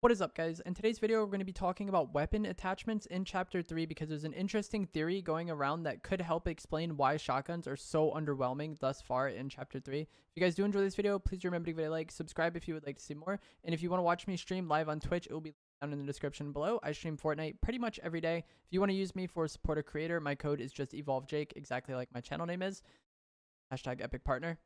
What is up, guys? In today's video, we're going to be talking about weapon attachments in Chapter 3 because there's an interesting theory going around that could help explain why shotguns are so underwhelming thus far in Chapter 3. If you guys do enjoy this video, please remember to give it a like, subscribe if you would like to see more, and if you want to watch me stream live on Twitch, it will be down in the description below. I stream Fortnite pretty much every day. If you want to use me for support or creator, my code is just EvolveJake, exactly like my channel name is. Hashtag epic partner.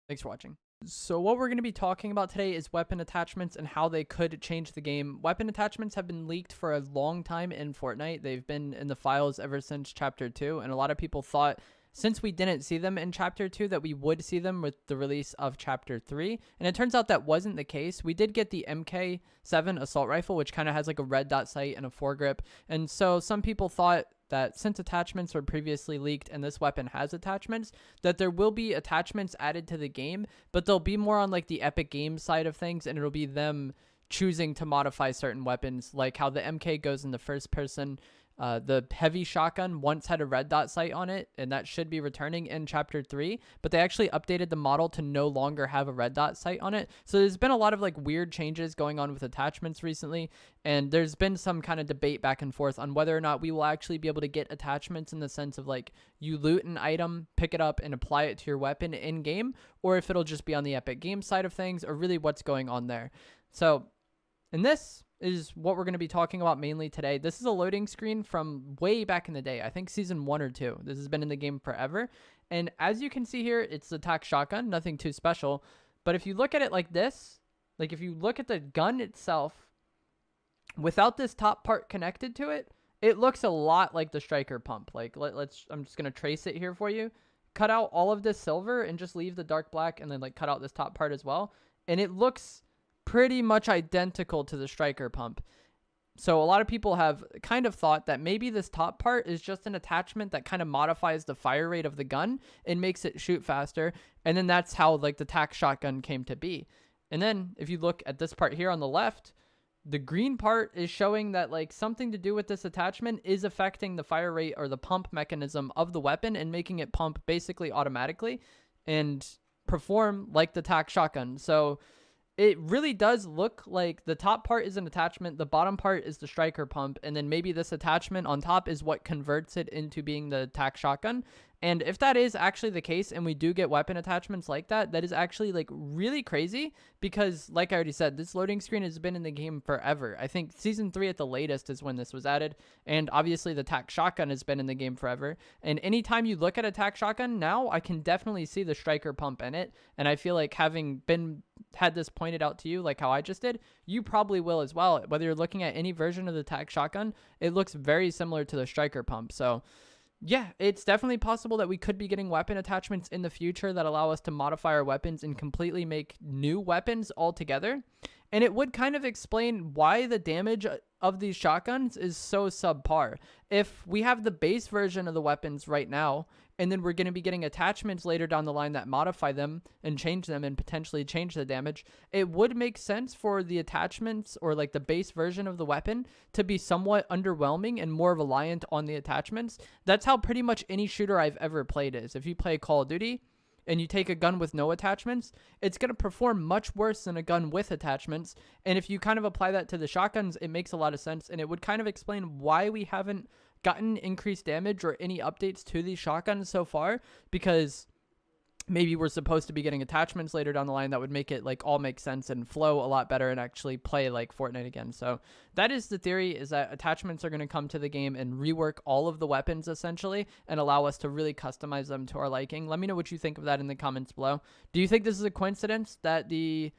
Thanks for watching. So what we're going to be talking about today is weapon attachments and how they could change the game. Weapon attachments have been leaked for a long time in Fortnite. They've been in the files ever since Chapter 2, and a lot of people thought since we didn't see them in Chapter 2 that we would see them with the release of Chapter 3, and it turns out that wasn't the case. We did get the MK7 assault rifle, which kind of has like a red dot sight and a foregrip, and so some people thought that since attachments were previously leaked and this weapon has attachments, that there will be attachments added to the game, but they'll be more on like the Epic Games side of things, and it'll be them choosing to modify certain weapons, like how the MK goes in the first person. The heavy shotgun once had a red dot sight on it, and that should be returning in Chapter 3, but they actually updated the model to no longer have a red dot sight on it. So there's been a lot of like weird changes going on with attachments recently, and there's been some kind of debate back and forth on whether or not we will actually be able to get attachments in the sense of like you loot an item, pick it up, and apply it to your weapon in game, or if it'll just be on the Epic Games side of things, or really what's going on there. So in this is what we're going to be talking about mainly today. This is a loading screen from way back in the day. I think season 1 or 2. This has been in the game forever. And as you can see here, it's the TAC shotgun, nothing too special. But if you look at it like this, like if you look at the gun itself, without this top part connected to it, it looks a lot like the striker pump. Like I'm just going to trace it here for you. Cut out all of this silver and just leave the dark black, and then like cut out this top part as well. And it looks pretty much identical to the striker pump. So a lot of people have kind of thought that maybe this top part is just an attachment that kind of modifies the fire rate of the gun and makes it shoot faster. And then that's how like the TAC shotgun came to be. And then if you look at this part here on the left, the green part is showing that like something to do with this attachment is affecting the fire rate or the pump mechanism of the weapon and making it pump basically automatically and perform like the TAC shotgun. So it really does look like the top part is an attachment, the bottom part is the striker pump, and then maybe this attachment on top is what converts it into being the TAC shotgun. And if that is actually the case and we do get weapon attachments like that, that is actually like really crazy because like I already said, this loading screen has been in the game forever. I think season 3 at the latest is when this was added, and obviously the TAC shotgun has been in the game forever. And anytime you look at a TAC shotgun now, I can definitely see the striker pump in it, and I feel like having had this pointed out to you like how I just did, you probably will as well. Whether you're looking at any version of the TAC shotgun, it looks very similar to the striker pump. So yeah, it's definitely possible that we could be getting weapon attachments in the future that allow us to modify our weapons and completely make new weapons altogether. And it would kind of explain why the damage of these shotguns is so subpar. If we have the base version of the weapons right now, and then we're going to be getting attachments later down the line that modify them and change them and potentially change the damage, it would make sense for the attachments or like the base version of the weapon to be somewhat underwhelming and more reliant on the attachments. That's how pretty much any shooter I've ever played is. If you play Call of Duty and you take a gun with no attachments, it's going to perform much worse than a gun with attachments. And if you kind of apply that to the shotguns, it makes a lot of sense. And it would kind of explain why we haven't gotten increased damage or any updates to these shotguns so far, because maybe we're supposed to be getting attachments later down the line that would make it like all make sense and flow a lot better and actually play like Fortnite again. So that is the theory, is that attachments are going to come to the game and rework all of the weapons essentially and allow us to really customize them to our liking. Let me know what you think of that in the comments below. Do you think this is a coincidence that the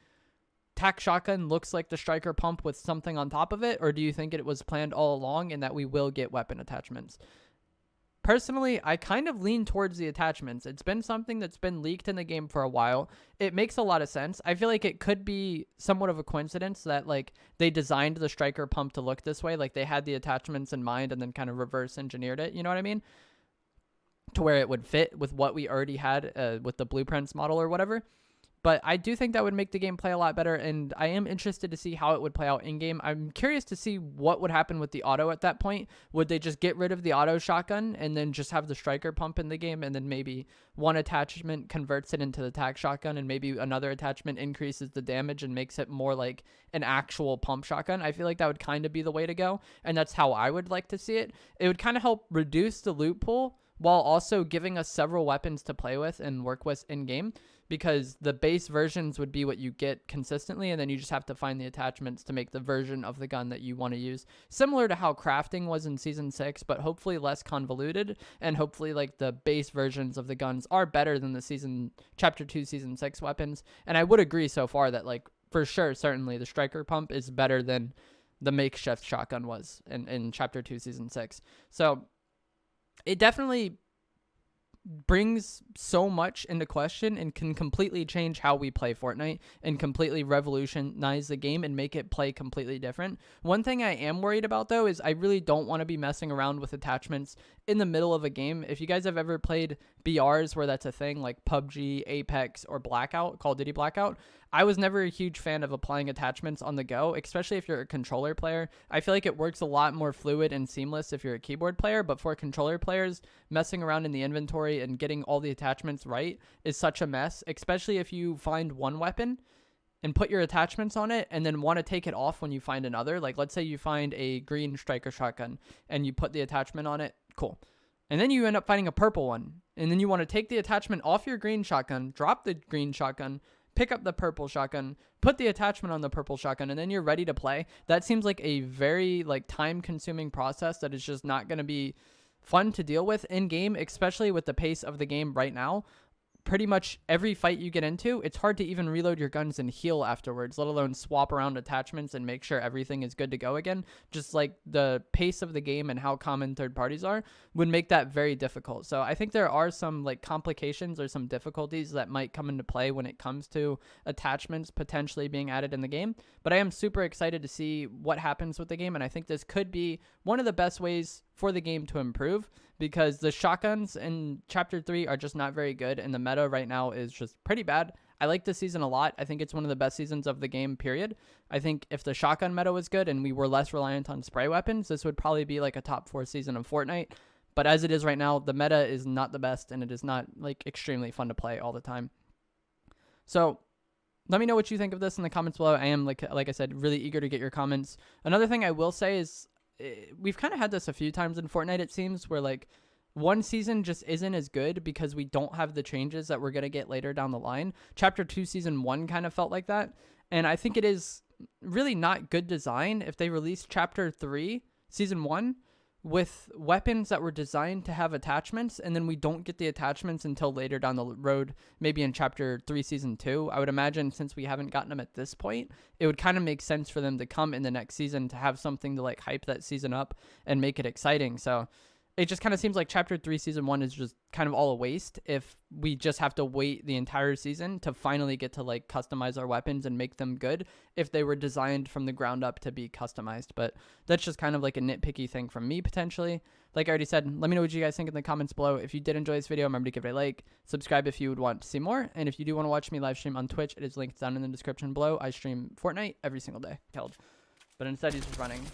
TAC shotgun looks like the striker pump with something on top of it, or do you think it was planned all along and that we will get weapon attachments? Personally, I kind of lean towards the attachments. It's been something that's been leaked in the game for a while. It makes a lot of sense. I feel like it could be somewhat of a coincidence that like they designed the striker pump to look this way, like they had the attachments in mind and then kind of reverse engineered it, you know what I mean? To where it would fit with what we already had with the blueprints model or whatever. But I do think that would make the game play a lot better, and I am interested to see how it would play out in-game. I'm curious to see what would happen with the auto at that point. Would they just get rid of the auto shotgun and then just have the striker pump in the game, and then maybe one attachment converts it into the TAC shotgun, and maybe another attachment increases the damage and makes it more like an actual pump shotgun? I feel like that would kind of be the way to go, and that's how I would like to see it. It would kind of help reduce the loot pool while also giving us several weapons to play with and work with in-game, because the base versions would be what you get consistently, and then you just have to find the attachments to make the version of the gun that you want to use. Similar to how crafting was in Season 6, but hopefully less convoluted, and hopefully like the base versions of the guns are better than the Chapter 2 Season 6 weapons. And I would agree so far that, like, for sure, certainly the striker pump is better than the makeshift shotgun was in Chapter 2 Season 6. So it definitely brings so much into question and can completely change how we play Fortnite and completely revolutionize the game and make it play completely different. One thing I am worried about, though, is I really don't want to be messing around with attachments in the middle of a game. If you guys have ever played BRs where that's a thing, like PUBG, Apex, or Blackout, Call of Duty Blackout, I was never a huge fan of applying attachments on the go, especially if you're a controller player. I feel like it works a lot more fluid and seamless if you're a keyboard player, but for controller players, messing around in the inventory and getting all the attachments right is such a mess, especially if you find one weapon and put your attachments on it and then want to take it off when you find another. Like, let's say you find a green striker shotgun and you put the attachment on it. Cool. And then you end up finding a purple one, and then you want to take the attachment off your green shotgun, drop the green shotgun, pick up the purple shotgun, put the attachment on the purple shotgun, and then you're ready to play. That seems like a very time-consuming process that is just not going to be fun to deal with in game, especially with the pace of the game right now. Pretty much every fight you get into, it's hard to even reload your guns and heal afterwards, let alone swap around attachments and make sure everything is good to go again. Just like the pace of the game and how common third parties are would make that very difficult. So I think there are some complications or some difficulties that might come into play when it comes to attachments potentially being added in the game. But I am super excited to see what happens with the game, and I think this could be one of the best ways for the game to improve, because the shotguns in Chapter 3 are just not very good, and the meta right now is just pretty bad. I like this season a lot. I think it's one of the best seasons of the game, period. I think if the shotgun meta was good and we were less reliant on spray weapons, this would probably be like a top 4 season of Fortnite. But as it is right now, the meta is not the best, and it is not extremely fun to play all the time. So let me know what you think of this in the comments below. I am, like I said, really eager to get your comments. Another thing I will say is, we've kind of had this a few times in Fortnite, it seems, where one season just isn't as good because we don't have the changes that we're going to get later down the line. Chapter 2 Season 1 kind of felt like that, and I think it is really not good design if they release Chapter 3 Season 1 with weapons that were designed to have attachments, and then we don't get the attachments until later down the road, maybe in Chapter 3 Season 2. I would imagine, since we haven't gotten them at this point, it would kind of make sense for them to come in the next season to have something to hype that season up and make it exciting. So it just kind of seems like Chapter 3 Season 1 is just kind of all a waste if we just have to wait the entire season to finally get to customize our weapons and make them good if they were designed from the ground up to be customized. But that's just kind of a nitpicky thing from me, potentially. Like I already said, let me know what you guys think in the comments below. If you did enjoy this video, remember to give it a like, subscribe if you would want to see more, and if you do want to watch me live stream on Twitch, it is linked down in the description below. I stream Fortnite every single day. Killed. But instead he's just running.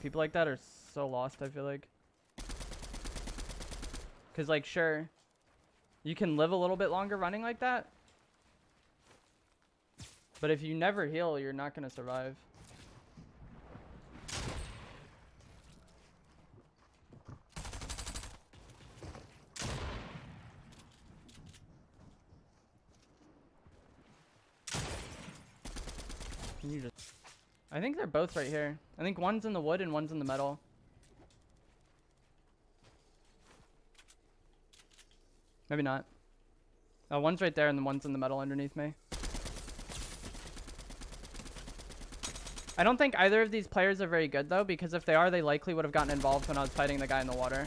People like that are so lost, I feel like. Because, sure, you can live a little bit longer running like that. But if you never heal, you're not going to survive. Can you just... I think they're both right here. I think one's in the wood and one's in the metal. Maybe not. Oh, one's right there and then one's in the metal underneath me. I don't think either of these players are very good, though, because if they are, they likely would have gotten involved when I was fighting the guy in the water.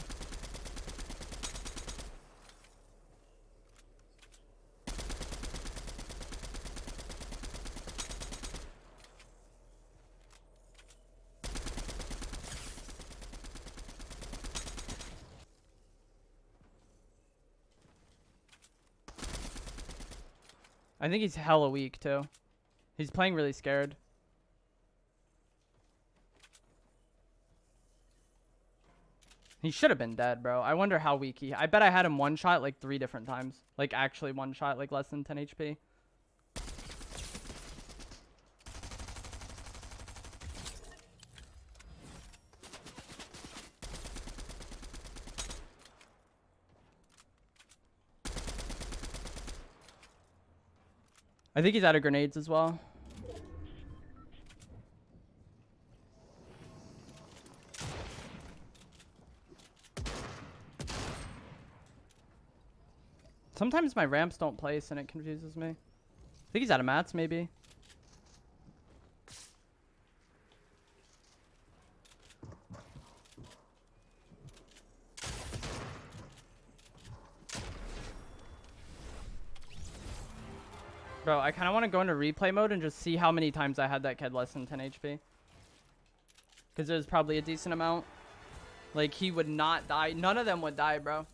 I think he's hella weak too. He's playing really scared. He should have been dead, bro. I wonder how weak he... I bet I had him one shot like 3 different times. Like actually one shot, like less than 10 HP. I think he's out of grenades as well. Sometimes my ramps don't place and it confuses me. I think he's out of mats, maybe. Bro, I kind of want to go into replay mode and just see how many times I had that kid less than 10 HP. Because it was probably a decent amount. Like, he would not die. None of them would die, bro.